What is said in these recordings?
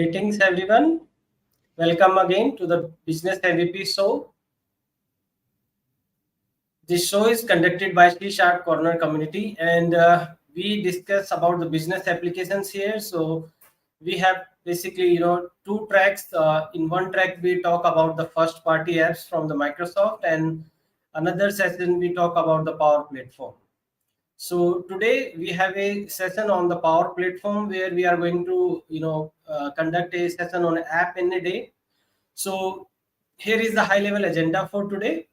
Greetings everyone. Welcome again to the Business MVP show. This show is conducted by CSharpCorner community, and we discuss about the business applications here. So we have basically two tracks. In one track we talk about the first party apps from the Microsoft, and another session we talk about the Power Platform. So today we have a session on the Power Platform where we are going to conduct a session on app in a day. So here is the high level agenda for today.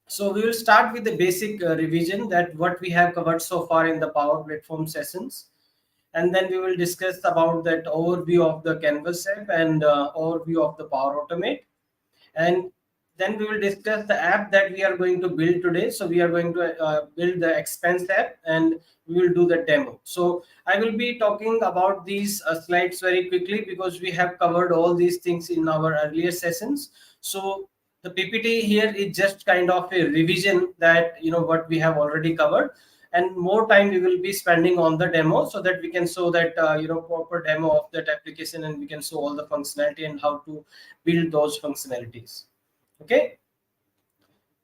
So we will start with the basic revision that what we have covered so far in the Power Platform sessions, and then we will discuss about that overview of the Canvas app and overview of the Power Automate, and then we will discuss the app that we are going to build today. So we are going to build the expense app, and we will do the demo. So I will be talking about these slides very quickly because we have covered all these things in our earlier sessions. So the PPT here is just kind of a revision that what we have already covered, and more time we will be spending on the demo so that we can show that proper demo of that application, and we can show all the functionality and how to build those functionalities. Okay,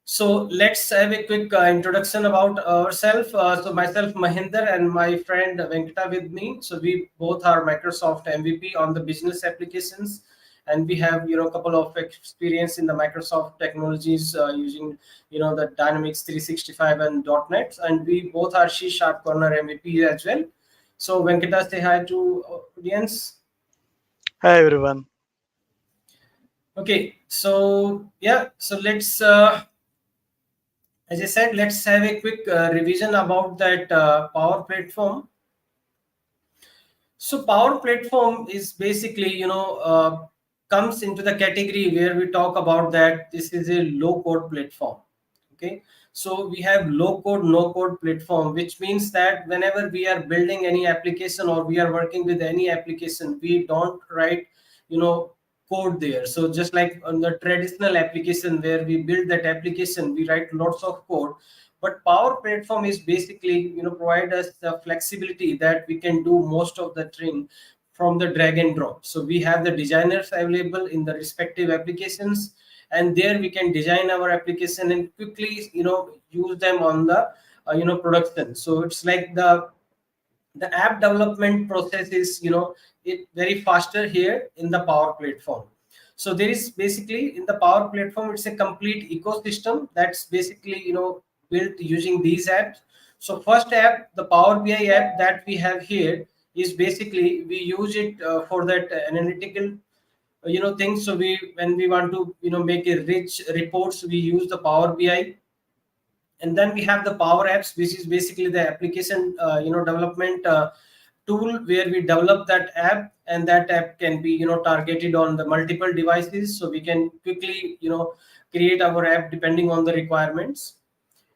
so let's have a quick introduction about ourselves. So myself Mahender and my friend Venkata with me. So we both are Microsoft MVP on the business applications, and we have a couple of experience in the Microsoft technologies using the Dynamics 365 and .NET, and we both are CSharpCorner MVP as well. So Venkata, say hi to audience. Hi everyone. Okay, so yeah, so let's as I said, let's have a quick revision about that Power Platform. So Power Platform is basically comes into the category where we talk about that this is a low code platform. Okay, so we have low code no code platform, which means that whenever we are building any application or we are working with any application, we don't write code there. So just like on the traditional application where we build that application, we write lots of code. But Power Platform is basically provide us the flexibility that we can do most of the thing from the drag and drop. So we have the designers available in the respective applications, and there we can design our application and quickly use them on the production. So it's like the app development process is it very faster here in the Power Platform. So there is basically in the Power Platform, it's a complete ecosystem that's basically built using these apps. So first app, the Power BI app that we have here, is basically we use it for that analytical things. So when we want to make a rich reports, we use the Power BI. And then we have the Power Apps, which is basically the application development tool where we develop that app, and that app can be targeted on the multiple devices, so we can quickly create our app depending on the requirements.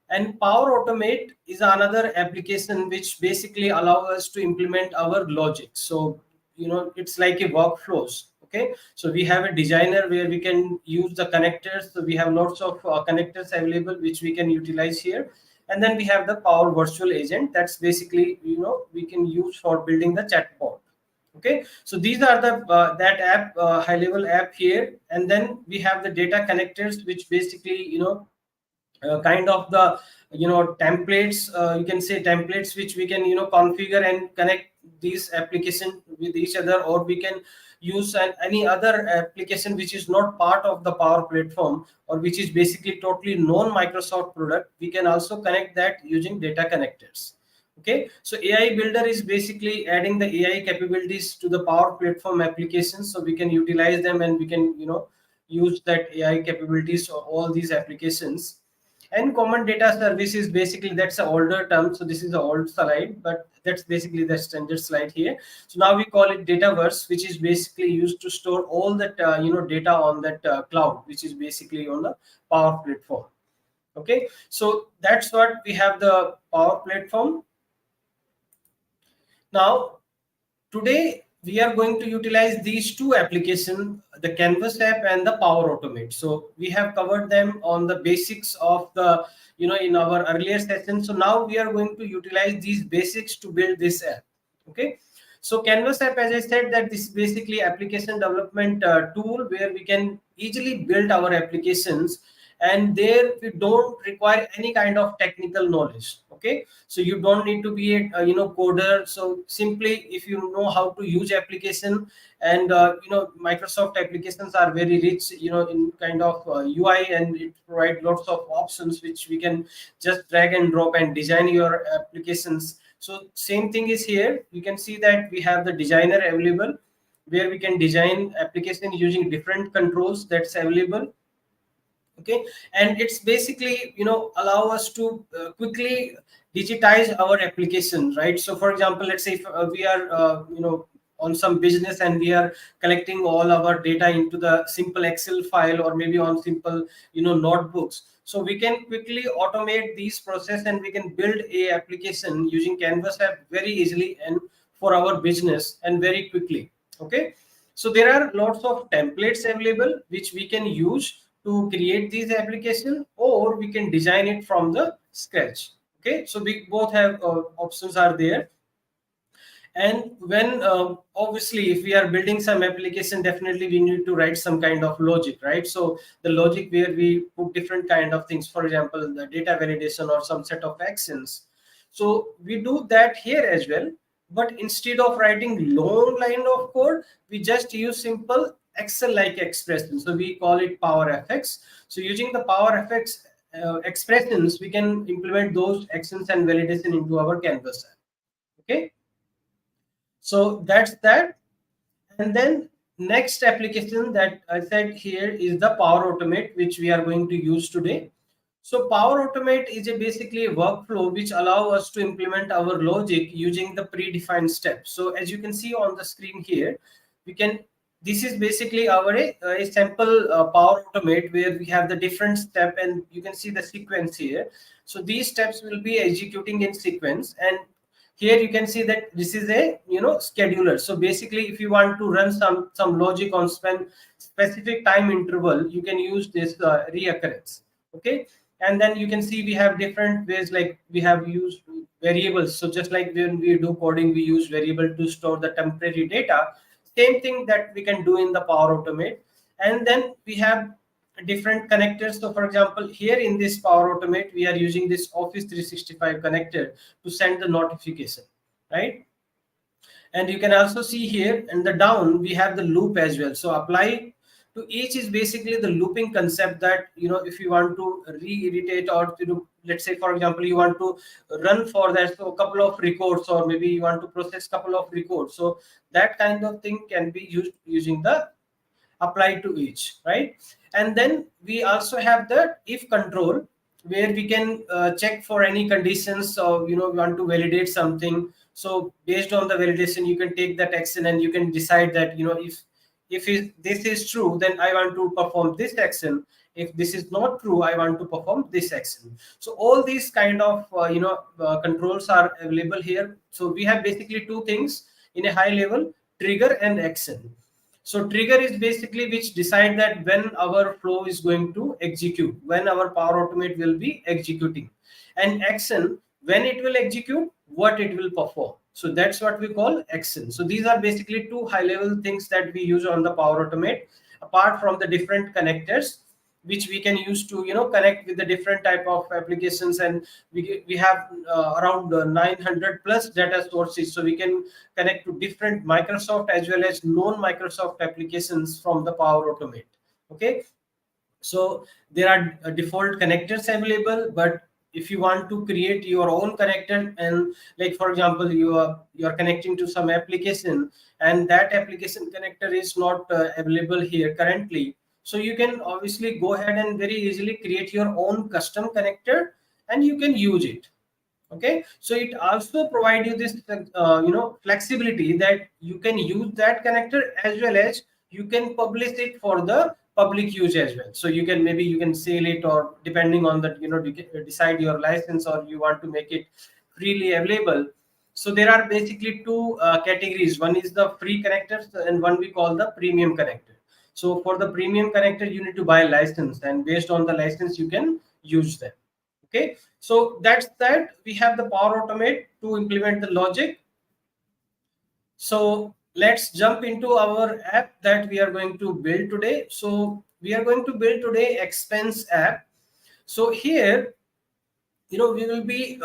And Power Automate is another application which basically allows us to implement our logic. So it's like a workflows. Okay, so we have a designer where we can use the connectors. So we have lots of connectors available which we can utilize here. And then we have the Power Virtual Agent that's basically we can use for building the chatbot. Okay, so these are the that app high level app here. And then we have the data connectors, which basically kind of the templates, you can say templates which we can configure and connect these applications with each other, or we can use any other application which is not part of the Power Platform, or which is basically totally non-Microsoft product. We can also connect that using data connectors. Okay, so AI Builder is basically adding the AI capabilities to the Power Platform applications, so we can utilize them and we can use that AI capabilities of all these applications. And Common Data Service is basically, that's an older term, so this is an old slide, but that's basically the standard slide here. So now we call it Dataverse, which is basically used to store all that data on that cloud, which is basically on the Power Platform. Okay, so that's what we have the Power Platform. Now today we are going to utilize these two applications, the Canvas app and the Power Automate. So we have covered them on the basics of the in our earlier session. So now we are going to utilize these basics to build this app. Okay, So Canvas app, as I said, that this is basically application development tool where we can easily build our applications, and there we don't require any kind of technical knowledge. Okay, so you don't need to be a coder. So simply, if you know how to use application, and Microsoft applications are very rich, in kind of UI, and it provide lots of options which we can just drag and drop and design your applications. So same thing is here. You can see that we have the designer available, where we can design application using different controls that's available. Okay, and it's basically allow us to quickly digitize our application, right? So for example, let's say if we are on some business, and we are collecting all our data into the simple Excel file, or maybe on simple notebooks. So we can quickly automate these process, and we can build a application using Canvas app very easily and for our business, and very quickly. Okay, so there are lots of templates available which we can use to create these application, or we can design it from the scratch. Okay, so we both have options are there. And when obviously, if we are building some application, definitely we need to write some kind of logic, right? So the logic where we put different kind of things, for example, the data validation or some set of actions. So we do that here as well, but instead of writing long line of code, we just use simple Excel like expression. So we call it power fx. So using the power fx expressions, we can implement those actions and validation into our Canvas app. Okay, so that's that. And then next application that I said here is the Power Automate, which we are going to use today. So Power Automate is basically a workflow which allow us to implement our logic using the predefined steps. So as you can see on the screen here, we can, this is basically our a sample Power Automate, where we have the different step, and you can see the sequence here. So these steps will be executing in sequence, and here you can see that this is a scheduler. So basically, if you want to run some logic on specific time interval, you can use this reoccurrence. Okay, and then you can see we have different ways, like we have used variables. So just like when we do coding, we use variable to store the temporary data. Same thing that we can do in the Power Automate. And then we have different connectors. So for example, here in this Power Automate, we are using this Office 365 connector to send the notification, right? And you can also see here in the down, we have the loop as well. So apply to each is basically the looping concept, that if you want to re-irritate, or to do, let's say for example, you want to run for that, so a couple of records, or maybe you want to process couple of records. So that kind of thing can be used using the apply to each, right? And then we also have the if control, where we can check for any conditions. So we want to validate something. So based on the validation, you can take that action, and you can decide that if this is true, then I want to perform this action. If this is not true, I want to perform this action. So all these kind of controls are available here. So we have basically two things in a high level: trigger and action. So trigger is basically which decide that when our flow is going to execute, when our Power Automate will be executing, and action, when it will execute, what it will perform. So that's what we call action. So these are basically two high level things that we use on the Power Automate, apart from the different connectors which we can use to connect with the different type of applications. And we have around 900 plus data sources, so we can connect to different Microsoft as well as non Microsoft applications from the Power Automate. Okay, so there are default connectors available, but if you want to create your own connector, and like for example, you are connecting to some application, and that application connector is not available here currently, so you can obviously go ahead and very easily create your own custom connector, and you can use it. Okay, so it also provide you this flexibility, that you can use that connector, as well as you can publish it for the public use as well. So you can, maybe you can sell it, or depending on that, you can decide your license, or you want to make it freely available. So there are basically two categories. One is the free connectors, and one we call the premium connector. So for the premium connector, you need to buy a license, and based on the license, you can use them. Okay, so that's that. We have the Power Automate to implement the logic. So let's jump into our app that we are going to build today. So we are going to build today expense app. So here, we will be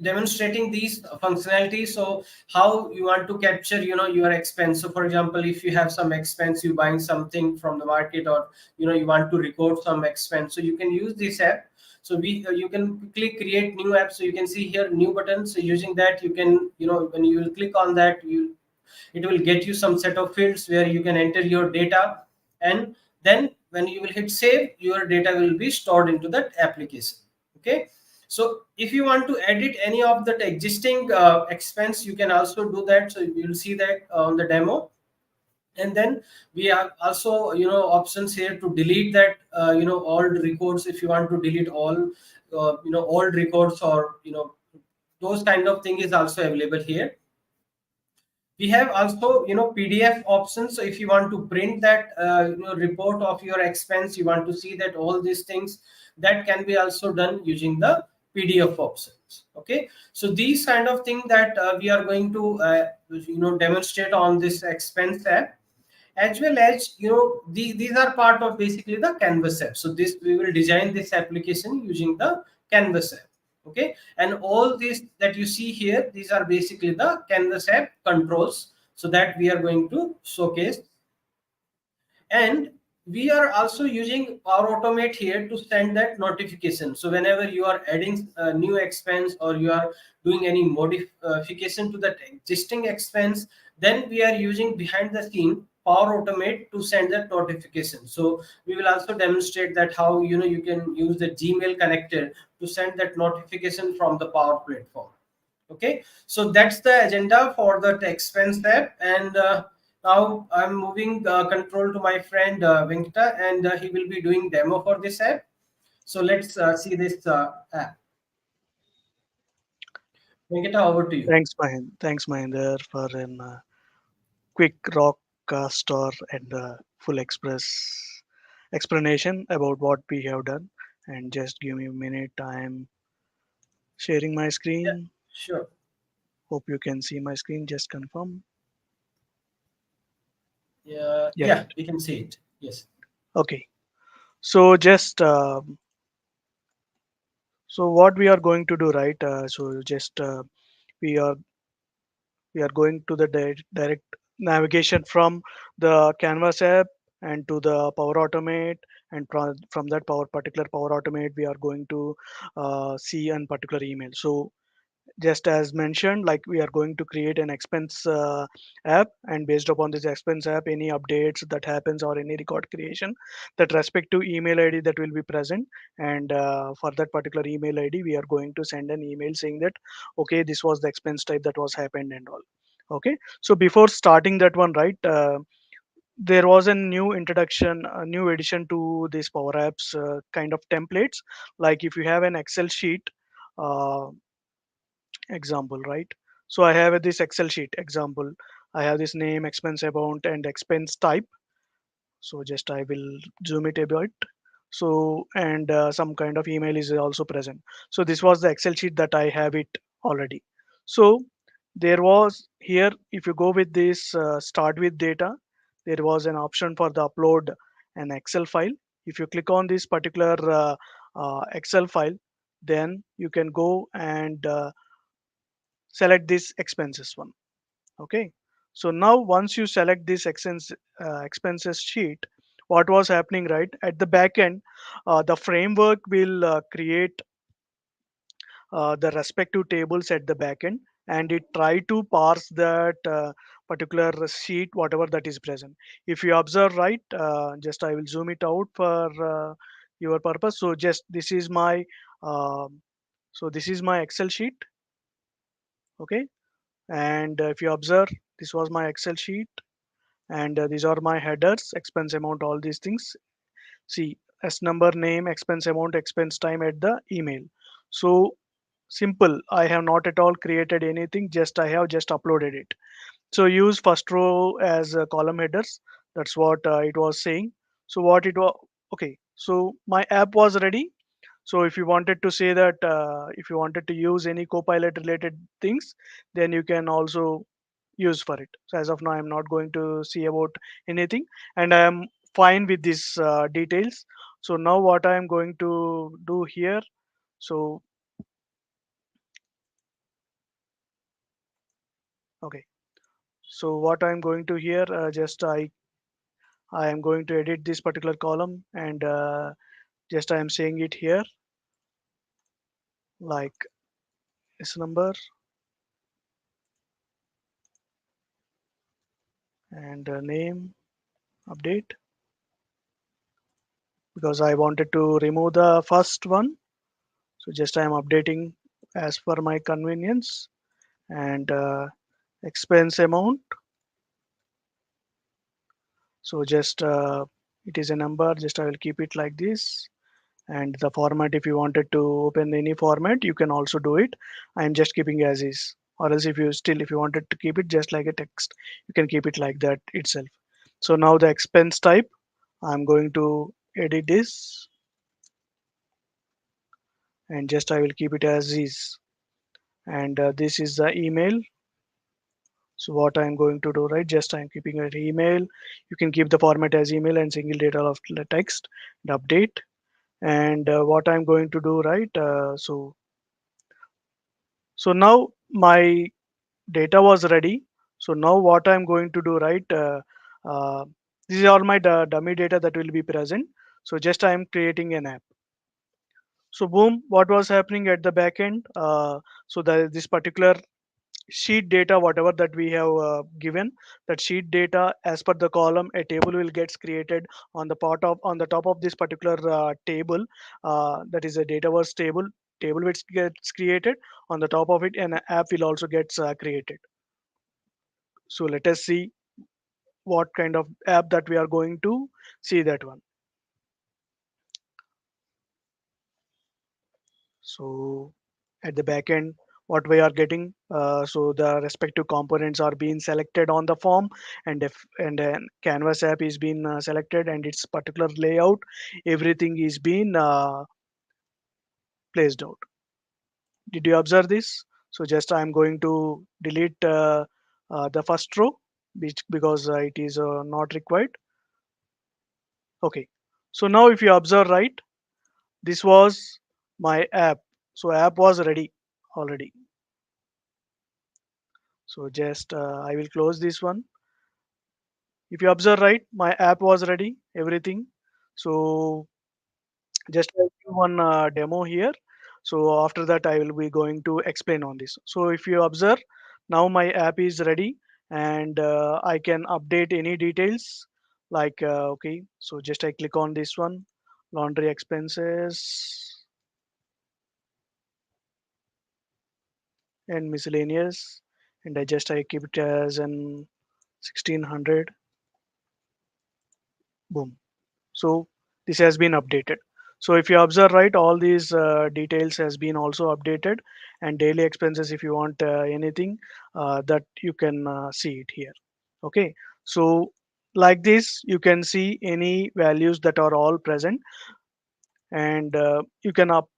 demonstrating these functionalities. So how you want to capture your expense. So for example, if you have some expense, you buying something from the market, or you want to record some expense, so you can use this app. So we you can quickly create new app. So you can see here new buttons. So using that, you can, when you will click on that, it will get you some set of fields where you can enter your data, and then when you will hit save, your data will be stored into that application. Okay. So if you want to edit any of that existing expense, you can also do that. So you will see that on the demo. And then we have also options here to delete that old records. If you want to delete all old records, or those kind of thing is also available here. We have also PDF options. So if you want to print that report of your expense, you want to see that all these things, that can be also done using the PDF options. Okay, so these kind of thing that we are going to demonstrate on this expense app, as well as these are part of basically the canvas app. So this, we will design this application using the canvas app. Okay, and all these that you see here, these are basically the canvas app controls, so that we are going to showcase. And we are also using our automate here to send that notification. So whenever you are adding a new expense, or you are doing any modification to that existing expense, then we are using behind the scene power automate to send that notification. So we will also demonstrate that how you can use the Gmail connector to send that notification from the power platform. Okay, so that's the agenda for the expense app. And now I'm moving control to my friend Venkata, and he will be doing demo for this app. So let's see this app. Venkata, over to you. Thanks, Mahender, for an quick rock store and full express explanation about what we have done. And just give me a minute. I'm sharing my Yeah, screen. sure. Hope you can see my screen. Just confirm. Yeah, Yeah, yeah, right. we can see it. Yes. Okay. So just so what we are going to do, right? So just we are we are going to the direct navigation from the canvas app and to the power automate, and from that particular power automate we are going to see a particular email. So just as mentioned, like we are going to create an expense app, and based upon this expense app, any updates that happens or any record creation, that respective email id that will be present. And for that particular email id we are going to send an email saying that okay, this was the expense type that was happened and all. Okay, so before starting that one, right, there was a new introduction, a new addition to these power apps kind of templates. Like if you have an excel sheet uh, example, right? So I have this excel sheet example. I have this name, expense amount, and expense type. So just I will zoom it a bit. So and some kind of email is also present. So this was the excel sheet that I have it already. So there was here, if you go with this start with data, there was an option for the upload an excel file. If you click on this particular excel file, then you can go and select this expenses one. Okay, so now once you select this expenses sheet, what was happening, right, at the back end, the framework will create the respective tables at the back end, and it try to parse that particular sheet whatever that is present. If you observe, right, just I will zoom it out for your purpose. So just this is my um this is my excel sheet. Okay, and if you observe, this was my excel sheet, and these are my headers, expense amount, all these things. See, s number, name, expense amount, expense time at the email. So simple, I have not at all created anything, just I have just uploaded it. So use first row as column headers. That's what it was saying. So what it was, okay, so my app was ready. So if you wanted to say that if you wanted to use any copilot related things, then you can also use for it. So as of now, I'm not going to see about anything, and I am fine with these details. So now what I am going to do here, so okay, so what I'm going to here, just I am going to edit this particular column, and just I am saying it here like this number and name update, because I wanted to remove the first one. So just I am updating as per my convenience, and expense amount. So just it is a number, just I will keep it like this. And the format, if you wanted to open any format, you can also do it. I am just keeping as is. Or else if you wanted to keep it just like a text, you can keep it like that itself. So now the expense type, I'm going to edit this, and just I will keep it as is. And this is the email. So what I'm going to do, right? Just I'm keeping an email. You can keep the format as email and single data of the text and update. And what I'm going to do, right? So now my data was ready. So now what I'm going to do, right? Uh, this is all my dummy data that will be present. So just I'm creating an app. So boom, what was happening at the back end? So this particular sheet data, whatever that we have given, that sheet data as per the column, a table will gets created on the top of this particular table. That is a dataverse table which gets created on the top of it, and an app will also gets created. So let us see what kind of app that we are going to see that one. So at the back end, what we are getting, so the respective components are being selected on the form, and if and then canvas app is being selected, and its particular layout, everything is being placed out. Did you observe this? So just I'm going to delete the first row, because it is not required. Okay, so now if you observe, right, this was my app. So app was ready already. So just I will close this one. If you observe, right, my app was ready, everything. So just I'll give one demo here. So after that, I will be going to explain on this. So if you observe, now my app is ready, and I can update any details like, okay, so just I click on this one, laundry expenses and miscellaneous, and I keep it as an 1600. Boom. So this has been updated. So if you observe, right, all these details has been also updated, and daily expenses, if you want anything, that you can see it here. Okay, so like this you can see any values that are all present, and you can up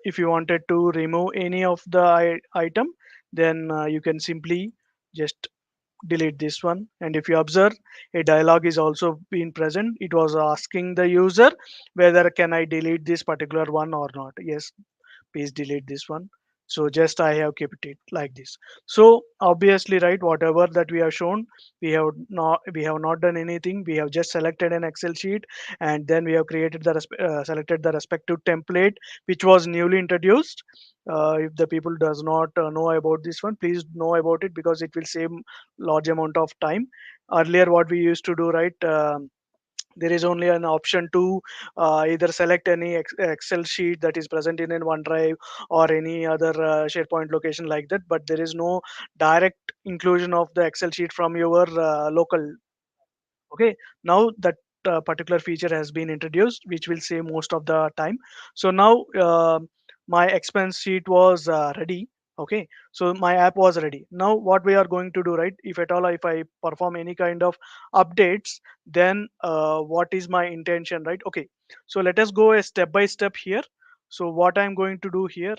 if you wanted to remove any of the item, then you can simply just delete this one. And if you observe, a dialog is also been present. It was asking the user whether can I delete this particular one or not. Yes, please delete this one. So just I have kept it like this. So obviously, right, whatever that we have shown, we have not done anything. We have just selected an excel sheet, and then we have created selected the respective template which was newly introduced. If the people does not know about this one, please know about it, because it will save large amount of time. Earlier what we used to do, right, there is only an option to either select any excel sheet that is present in OneDrive or any other SharePoint location like that, but there is no direct inclusion of the excel sheet from your local. Okay, now that particular feature has been introduced, which will save most of the time. So now my expense sheet was ready. Okay, so my app was ready. Now what we are going to do, right, if at all if I perform any kind of updates, then what is my intention, right? Okay, so let us go a step by step here. So what I'm going to do here,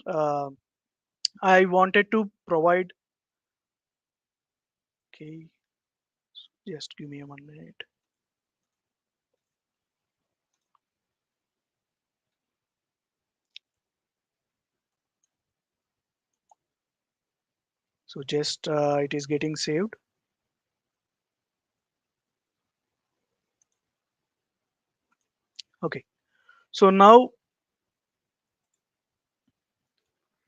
I wanted to provide. Okay, just give me a 1 minute. So just it is getting saved. Okay, so now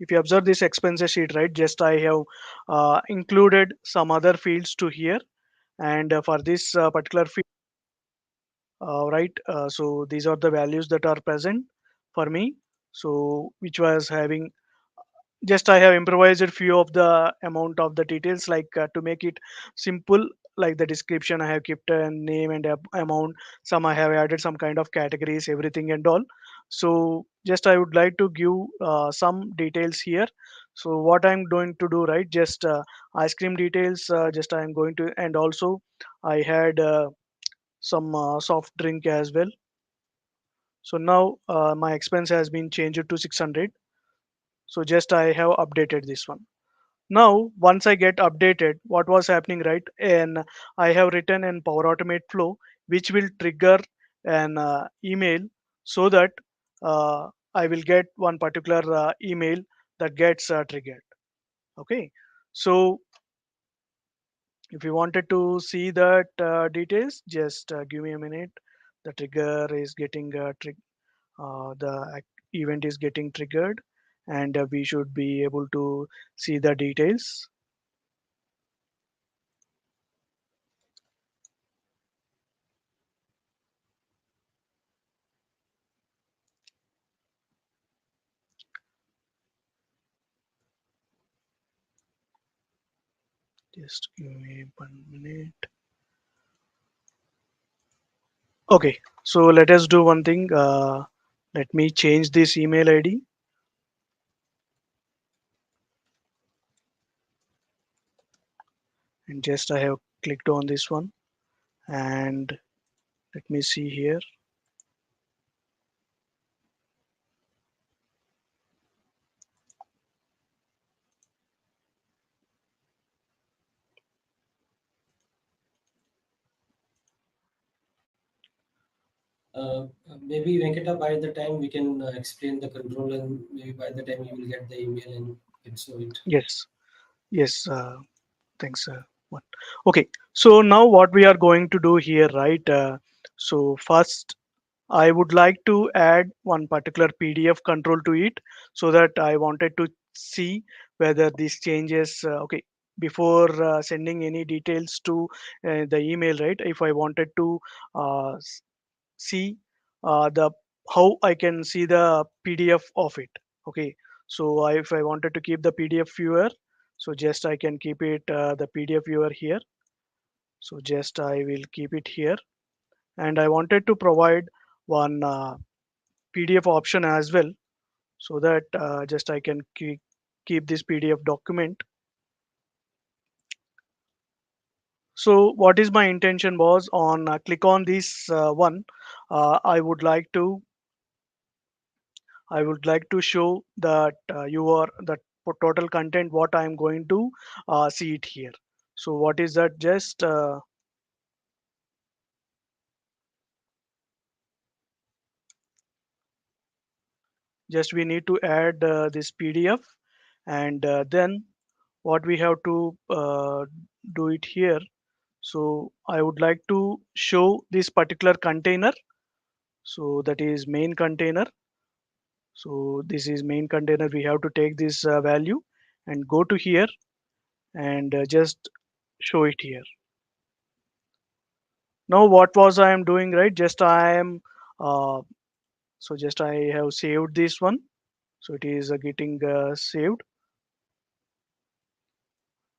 if you observe this expenses sheet, right, just I have included some other fields to here, and for this particular field, right, so these are the values that are present for me, so which was having, just I have improvised few of the amount of the details, like to make it simple, like the description I have kept a name and amount, some I have added some kind of categories, everything and all. So just I would like to give some details here. So what I'm going to do, right, just ice cream details, just I'm going to, and also I had some soft drink as well. So now my expense has been changed to 600. So just I have updated this one. Now, once I get updated, what was happening, right? And I have written in Power Automate flow, which will trigger an email, so that I will get one particular email that gets triggered. Okay. So if you wanted to see that details, just give me a minute. The trigger is getting event is getting triggered, and we should be able to see the details. Just give me 1 minute. Okay, so let us do one thing. Let me change this email ID, and just I have clicked on this one, and let me see here. Maybe Venkata, by the time we can explain the control, and maybe by the time you will get the email and can show it. Yes, yes. Thanks. One. Okay, so now what we are going to do here, right? So first, I would like to add one particular PDF control to it, so that I wanted to see whether these changes, okay, before sending any details to the email, right? If I wanted to see the how I can see the PDF of it. Okay, so if I wanted to keep the PDF viewer, so just I can keep it the PDF viewer here. So just I will keep it here, and I wanted to provide one PDF option as well, so that just I can keep this PDF document. So what is my intention was on click on this one. I would like to show that you are that for total content what I am going to see it here. So what is that? Just we need to add this PDF, and then what we have to do it here. So I would like to show this particular container. So that is main container. So this is main container. We have to take this value and go to here, and just show it here. Now what was I am doing, right? Just I am so just I have saved this one. So it is getting saved.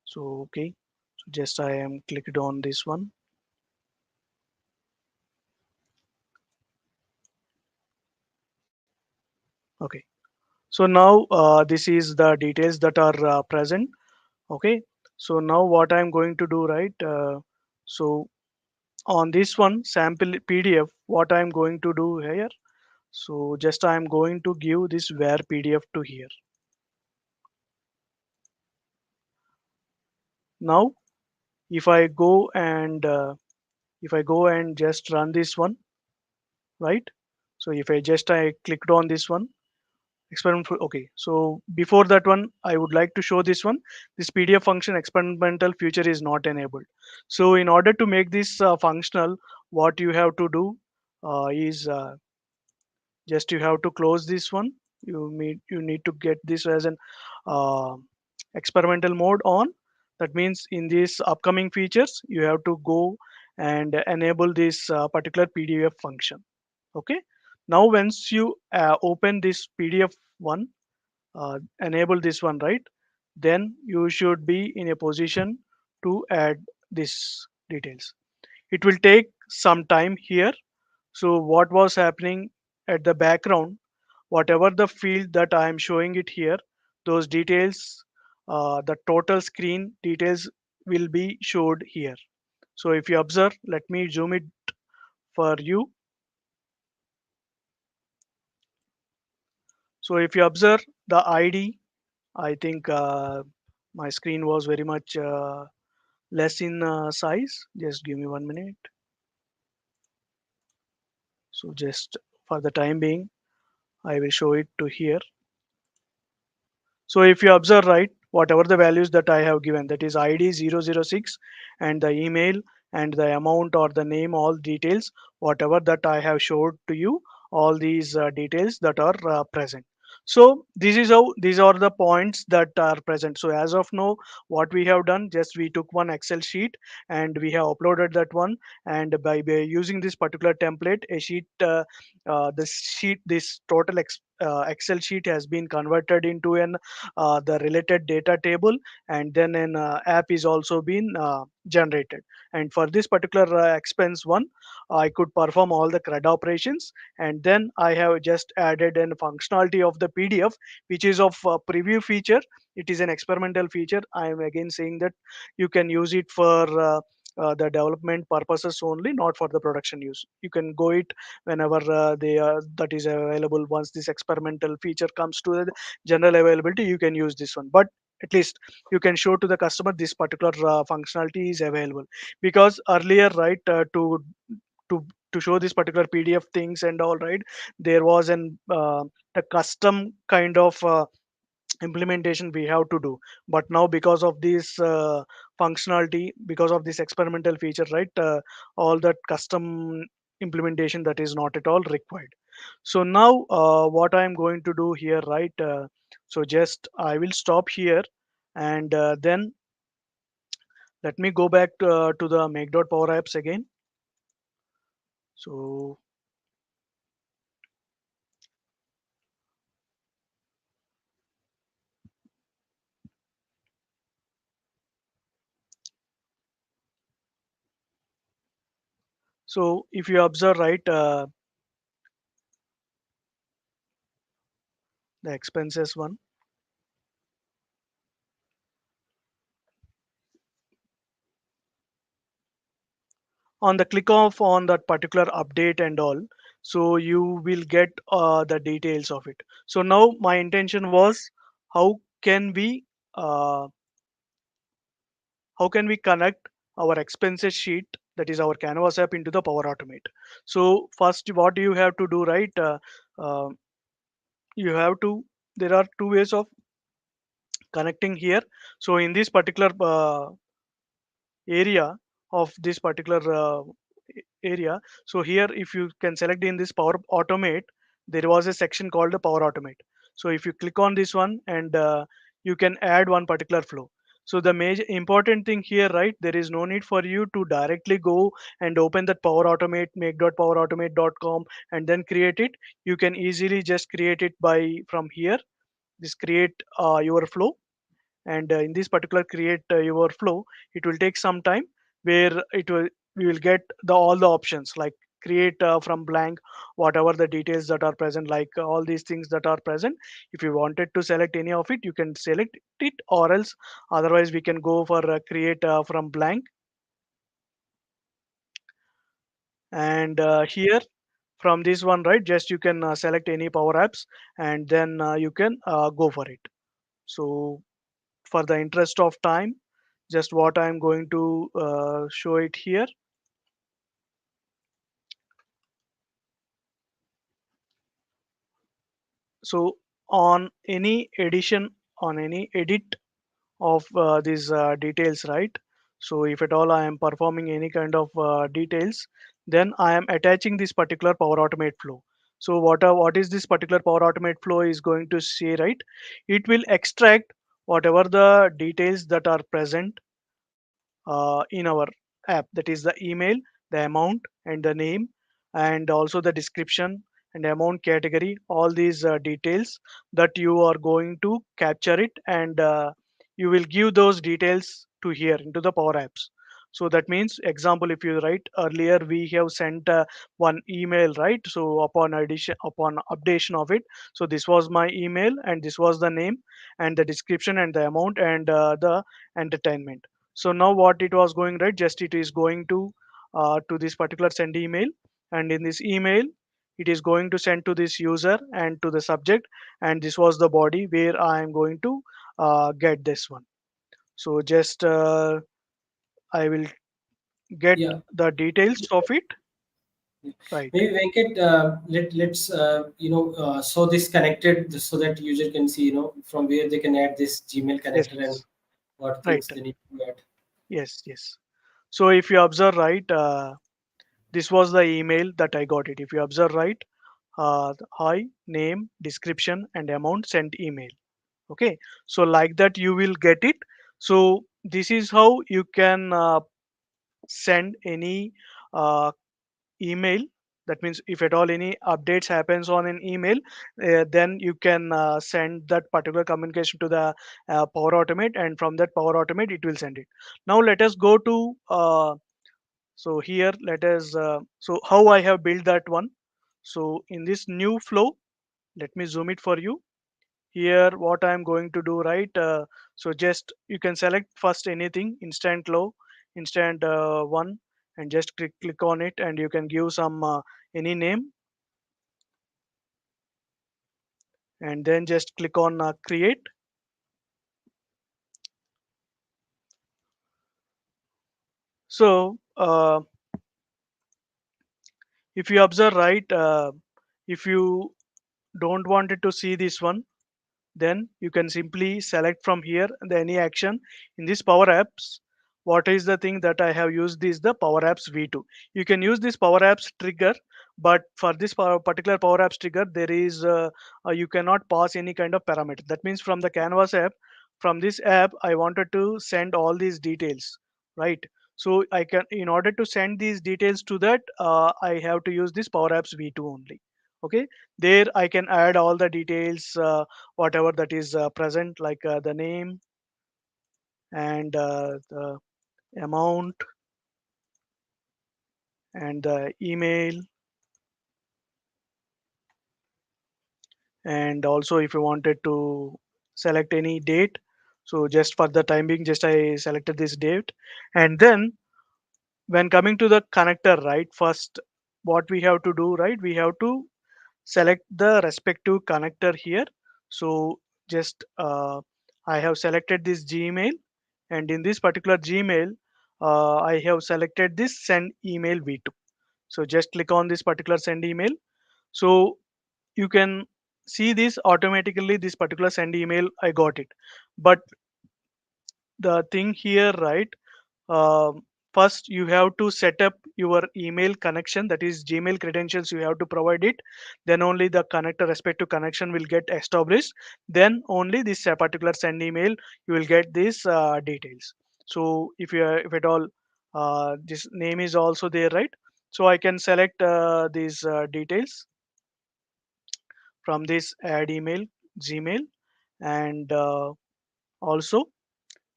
So okay. So just I am clicked on this one. Okay. So now this is the details that are present. Okay. So now what I'm going to do, right? So on this one sample PDF, what I'm going to do here. So just I'm going to give this where PDF to here. Now If I go and just run this one, right? So if I clicked on this one, experiment for, okay, so before that one I would like to show this one. This PDF function experimental feature is not enabled. So in order to make this functional, what you have to do is just you have to close this one. You need to get this as an uh, experimental mode on. That means in these upcoming features you have to go and enable this particular PDF function. Okay, now once you open this PDF one, enable this one, right? Then you should be in a position to add this details. It will take some time here. So what was happening at the background, whatever the field that I am showing it here, those details, the total screen details will be showed here. So if you observe, let me zoom it for you. So if you observe the ID, I think my screen was very much less in size. Just give me 1 minute. So just for the time being, I will show it to here. So if you observe, right, whatever the values that I have given, that is ID 006 and the email and the amount or the name, all details, whatever that I have showed to you, all these details that are present. So this is how these are the points that are present. So as of now, what we have done, just we took one Excel sheet and we have uploaded that one. And by using this particular template, a sheet, this total Excel sheet has been converted into an the related data table, and then an app is also been generated. And for this particular expense one, I could perform all the CRUD operations, and then I have just added an functionality of the PDF, which is of preview feature. It is an experimental feature. I am again saying that you can use it for the development purposes only, not for the production use. You can go it whenever they are that is available. Once this experimental feature comes to the general availability, you can use this one. But at least you can show to the customer this particular functionality is available. Because earlier, right, to to show this particular PDF things and all, right, there was an a custom kind of implementation we have to do. But now because of this functionality, because of this experimental feature, right, all that custom implementation, that is not at all required. So now what I am going to do here, right, so just I will stop here, and then let me go back to the make.power apps again. So if you observe, right, the expenses one, on the click off on that particular update and all, so you will get the details of it. So now my intention was, how can we uh, how can we connect our expenses sheet, that is our canvas app, into the Power Automate. So first what you have to do, right, uh, you have to there are two ways of connecting here. So in this particular area of this particular area, so here if you can select in this Power Automate, there was a section called the Power Automate. So if you click on this one, and you can add one particular flow. So the major important thing here, right, there is no need for you to directly go and open that Power Automate, make.powerautomate.com, and then create it. You can easily just create it by from here, this create your flow. And in this particular create your flow, it will take some time, where it will we will get the all the options like create from blank, whatever the details that are present, like all these things that are present. If you wanted to select any of it, you can select it, or else otherwise we can go for create from blank. And here from this one, right, just you can select any Power Apps, and then you can go for it. So for the interest of time, just what I'm going to show it here. So on any edition, on any edit of these details, right? So if at all I am performing any kind of details, then I am attaching this particular Power Automate flow. So what is this particular Power Automate flow is going to say, right? It will extract whatever the details that are present in our app, that is the email, the amount and the name, and also the description and amount category, all these details that you are going to capture it, and you will give those details to here into the Power Apps. So that means, example, if you write earlier we have sent one email, right? So upon addition, upon updation of it, so this was my email and this was the name and the description and the amount and the entertainment. So now what it was going, right, just it is going to this particular send email, and in this email it is going to send to this user and to the subject, and this was the body where I am going to get this one. So just I will get Yeah. the details of it, right? Maybe Venkat, let's so this connected so that user can see from where they can add this Gmail Yes, connector and what right. things they need to add. Yes. So if you observe, right, this was the email that I got it. If you observe, right, hi, name, description and amount, sent email. Okay, so like that you will get it. So this is how you can send any uh, email. That means if at all any updates happens on an email, then you can send that particular communication to the Power Automate, and from that Power Automate it will send it. Now let us go to so here let us so how I have built that one. So in this new flow, let me zoom it for you. Here what I'm going to do, right, so just you can select first anything, instant low, instant one, and just click on it, and you can give some any name, and then just click on create. So if you observe, right, if you don't wanted to see this one, then you can simply select from here the any action in this Power Apps. What is the thing that I have used is the Power Apps v2. You can use this Power Apps trigger, but for this particular Power Apps trigger there is you cannot pass any kind of parameter. That means from the Canvas app, from this app I wanted to send all these details, right? So I can, in order to send these details to that, I have to use this Power Apps v2 only. Okay, there I can add all the details, whatever that is present, like the name and the amount and the email, and also if you wanted to select any date, so just for the time being just I selected this date. And then when coming to the connector, right, first what we have to do, right, we have to select the respective connector here. So just I have selected this Gmail, and in this particular Gmail I have selected this send email v2. So just click on this particular send email. So you can see this automatically, this particular send email I got it. But the thing here, right, um, first you have to set up your email connection, that is Gmail credentials you have to provide it. Then only the connector respective connection will get established. Then only this particular send email you will get these details. So if you are, if at all this name is also there, right, so I can select these details from this add email Gmail. And also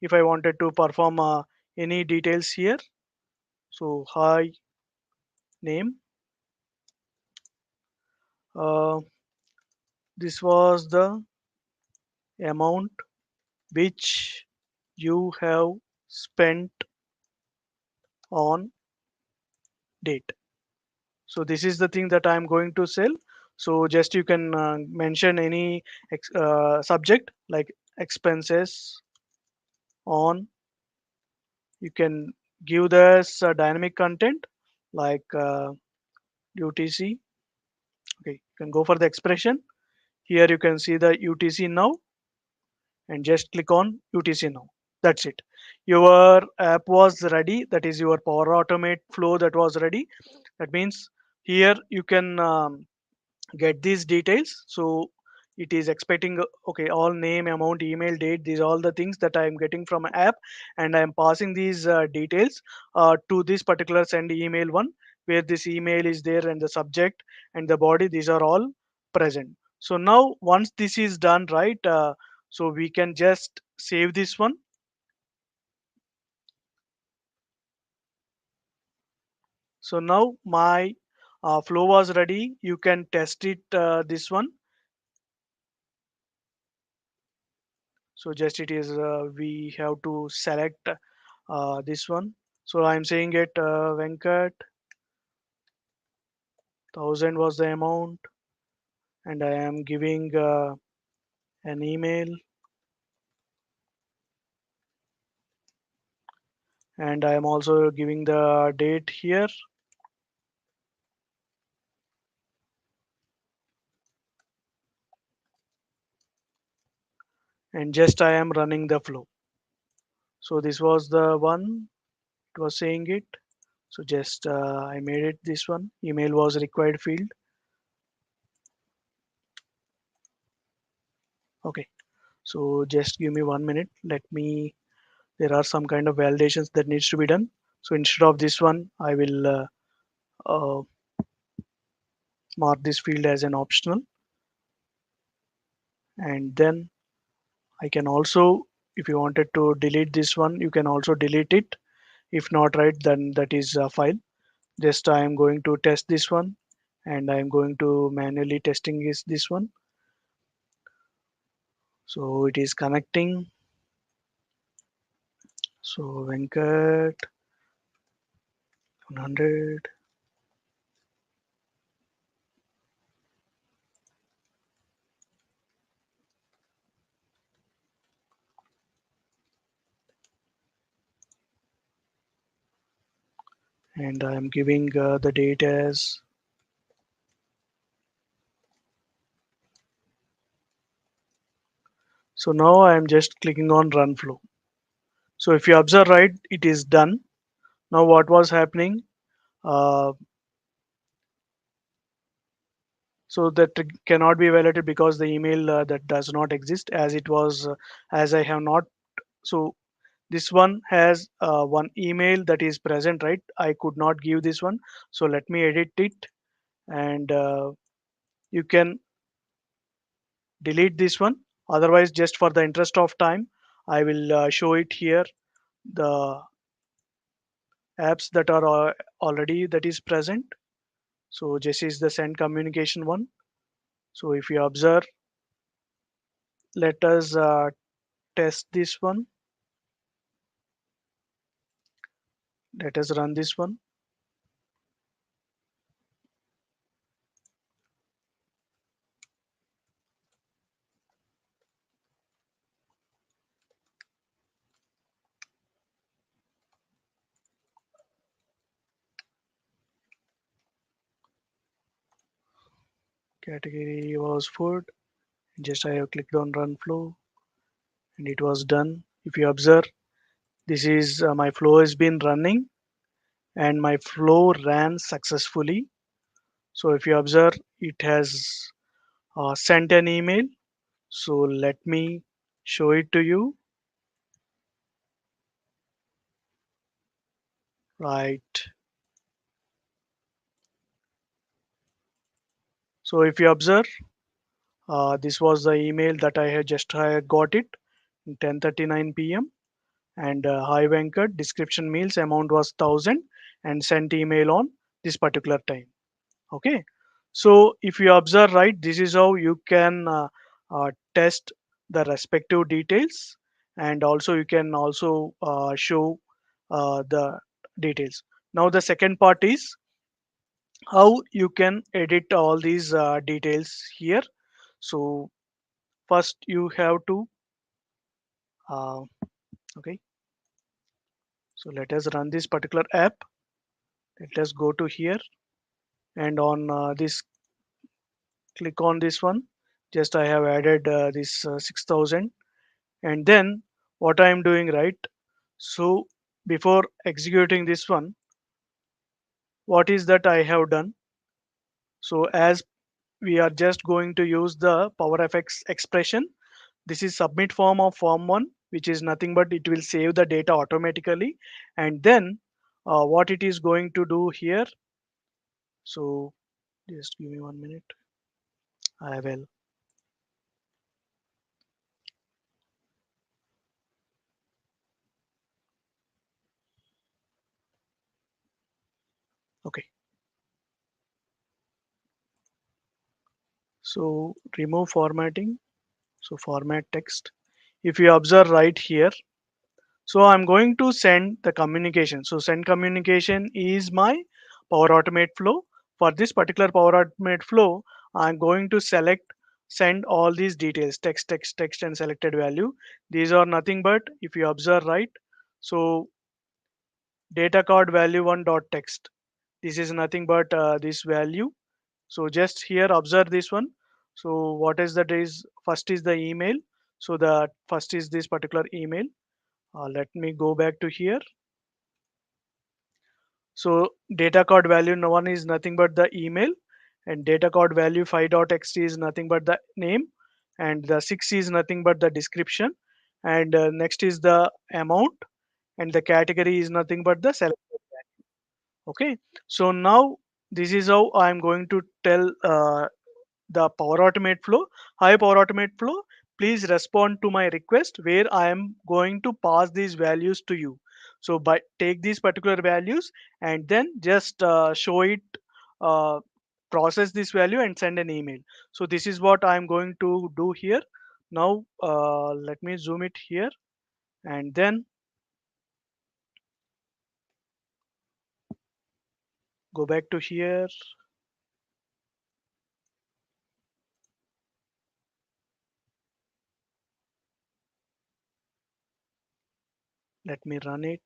if I wanted to perform any details here, so hi, name, uh, this was the amount which you have spent on date. So this is the thing that I'm going to sell. So just you can mention any subject like expenses on You can give this dynamic content like UTC. Okay, you can go for the expression. Here you can see the UTC now and just click on UTC now. That's it. Your app was ready. That is your Power Automate flow that was ready. That means here you can get these details. So it is expecting okay, all name, amount, email, date, these all the things that I am getting from app, and I am passing these details to this particular send email one, where this email is there and the subject and the body, these are all present. So now once this is done, right, so we can just save this one. So now my flow was ready. You can test it, this one. So just it is we have to select this one. So I'm saying it, Venkat, 1000 was the amount, and I am giving an email, and I am also giving the date here, and just I am running the flow. So this was the one, it was saying it. So just I made it this one. Email was required field. Okay. So just give me 1 minute. Let me. There are some kind of validations that needs to be done. So instead of this one, I will uh, mark this field as an optional, and then I can also, if you wanted to delete this one, you can also delete it. If not, right, then that is a file. Just I am going to test this one, and I am going to manually testing is this one. So it is connecting. So Venkat 100, and I am giving the date as. So now I am just clicking on run flow. So if you observe, right, it is done. Now what was happening? Uh, so that cannot be validated because the email that does not exist, as it was as I have not. So this one has one email that is present, right? I could not give this one. So let me edit it, and you can delete this one. Otherwise, just for the interest of time, I will show it here, the apps that are already that is present. So this is the send communication one. So if you observe, let us test this one. Let us run this one. Category was food. Just I have clicked on run flow, and it was done. If you observe, this is my flow has been running, and my flow ran successfully. So if you observe, it has sent an email. So let me show it to you. Right. So if you observe, this was the email that I had just got it 10:39 p.m. And hi Venkat, description meals amount was 1000 and sent email on this particular time. Okay. So if you observe, right, this is how you can test the respective details, and also you can also show the details. Now the second part is how you can edit all these details here. So first you have to uh, okay, So let us run this particular app. Let us go to here, and on this, click on this one. Just I have added this 6,000, and then what I am doing, right? So before executing this one, what is that I have done? So as we are just going to use the PowerFX expression, this is submit form of form 1, which is nothing but it will save the data automatically. And then what it is going to do here, so just give me 1 minute. I will. Okay. So remove formatting. So format text. If you observe right here, so I'm going to send the communication. So send communication is my Power Automate flow. For this particular Power Automate flow, I'm going to select send all these details, text, text, text, and selected value. These are nothing but, if you observe right, so data card value one dot text. This is nothing but this value. So just here observe this one. So what is that is first is the email. So the first is this particular email. Let me go back to here. So data card value no one is nothing but the email, and data card value 5.xt is nothing but the name, and the 6 is nothing but the description, and next is the amount, and the category is nothing but the select. Okay, so now this is how I'm going to tell the Power Automate flow. Hi Power Automate flow, please respond to my request where I am going to pass these values to you. So by take these particular values and then just show it, uh, process this value and send an email. So this is what I'm going to do here. Now let me zoom it here, and then go back to here. Let me run it.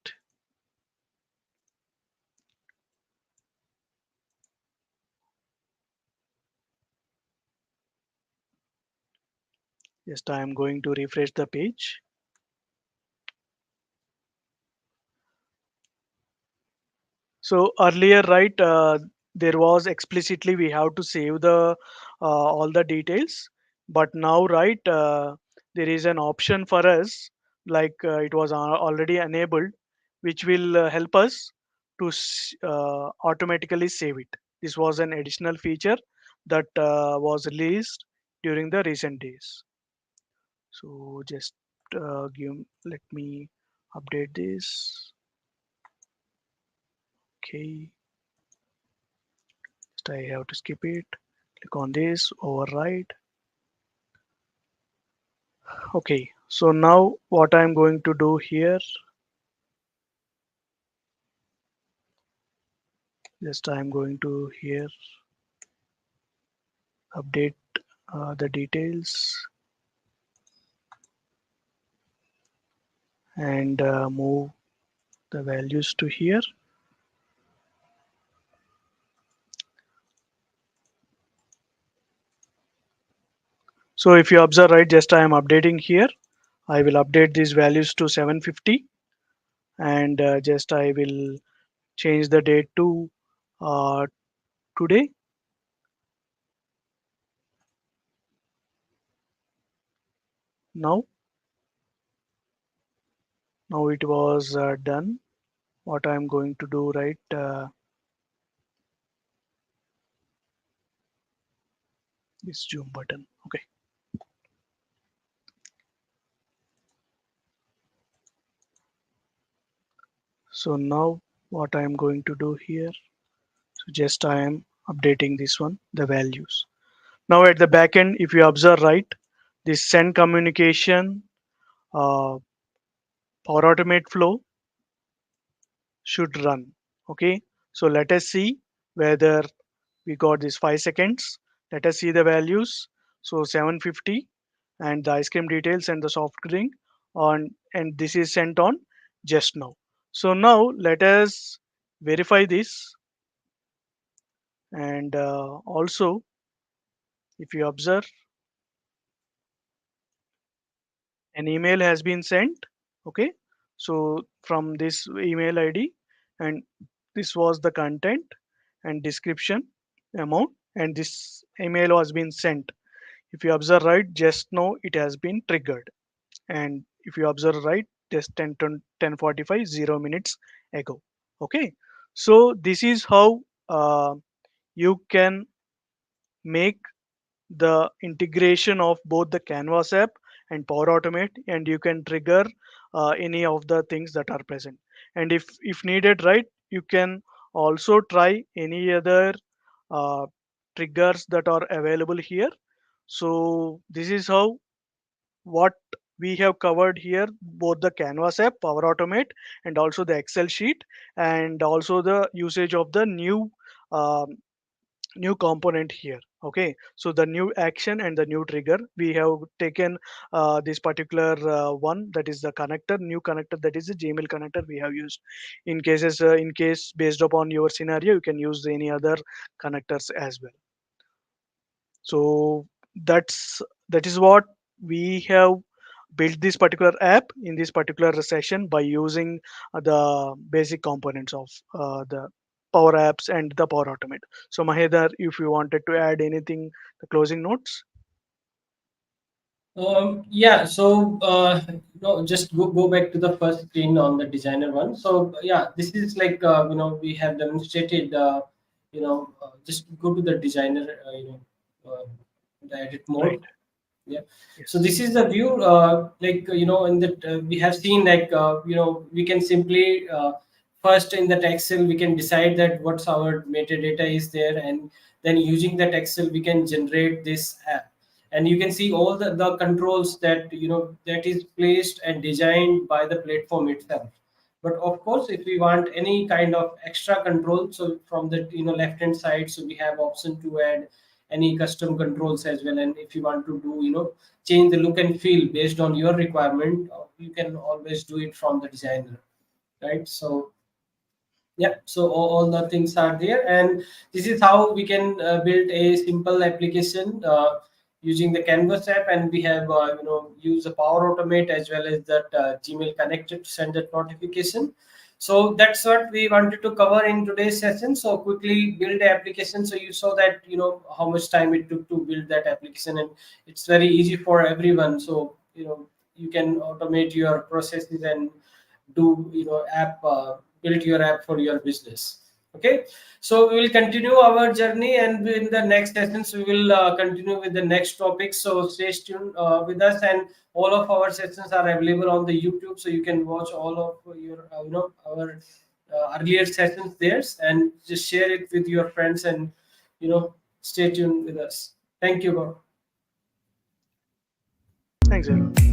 Just I am going to refresh the page. So earlier, right, there was explicitly we have to save the all the details, but now, right, there is an option for us, like it was already enabled, which will help us to automatically save it. This was an additional feature that was released during the recent days. So just let me update this. Okay. Just I have to skip it. Click on this, override. Okay, so now what I'm going to do here, just I'm going to here update the details and move the values to here. So if you observe, right, just I am updating here. I will update these values to 750, and just I will change the date to uh, today. Now, now it was done. What I'm going to do, right? This zoom button. Okay. So now what I am going to do here, so just I am updating this one, the values. Now at the back end, if you observe right, this send communication uh, Power Automate flow should run. Okay, so let us see whether we got this 5 seconds. Let us see the values. So 750 and the ice cream details and the soft drink on, and this is sent on just now. So now let us verify this. And also, if you observe, an email has been sent. Okay, so from this email ID, and this was the content and description, amount, and this email was been sent. If you observe right, just now it has been triggered. And if you observe right, just 10:45 0 minutes ago. Okay, so this is how you can make the integration of both the Canvas app and Power Automate, and you can trigger any of the things that are present. And if needed, right, you can also try any other uh, triggers that are available here. So this is how what we have covered here, both the Canvas app, Power Automate, and also the Excel sheet, and also the usage of the um, new component here. Okay, so the new action and the new trigger, we have taken this particular one, that is the connector, new connector, that is the Gmail connector we have used. In case based upon your scenario, you can use any other connectors as well. So that is what we have built this particular app in this particular session by using the basic components of the Power Apps and the Power Automate. So Mahedar, if you wanted to add anything, the closing notes. Yeah, so just go back to the first screen on the designer one. So yeah, this is like we have demonstrated. Just go to the designer. The edit Right. mode. Yeah. So Yes. this is the view. In that we have seen we can simply first in that Excel we can decide that what's our metadata is there, and then using that Excel we can generate this app, and you can see all the controls that that is placed and designed by the platform itself. But of course, if we want any kind of extra control, so from the left hand side, so we have option to add any custom controls as well. And if you want to do change the look and feel based on your requirement, you can always do it from the designer, right? So yeah, so all the things are there, and this is how we can build a simple application using the Canvas app. And we have use the Power Automate as well as that Gmail connected to send that notification. So that's what we wanted to cover in today's session. So quickly build the application. So you saw that how much time it took to build that application, and it's very easy for everyone. So you can automate your processes and do app build your app for your business. Okay, so we will continue our journey, and in the next sessions we will continue with the next topic. So stay tuned with us, and all of our sessions are available on the YouTube, so you can watch all of your our earlier sessions there, and just share it with your friends, and stay tuned with us. Thank you, Gaurav. Thanks, everyone.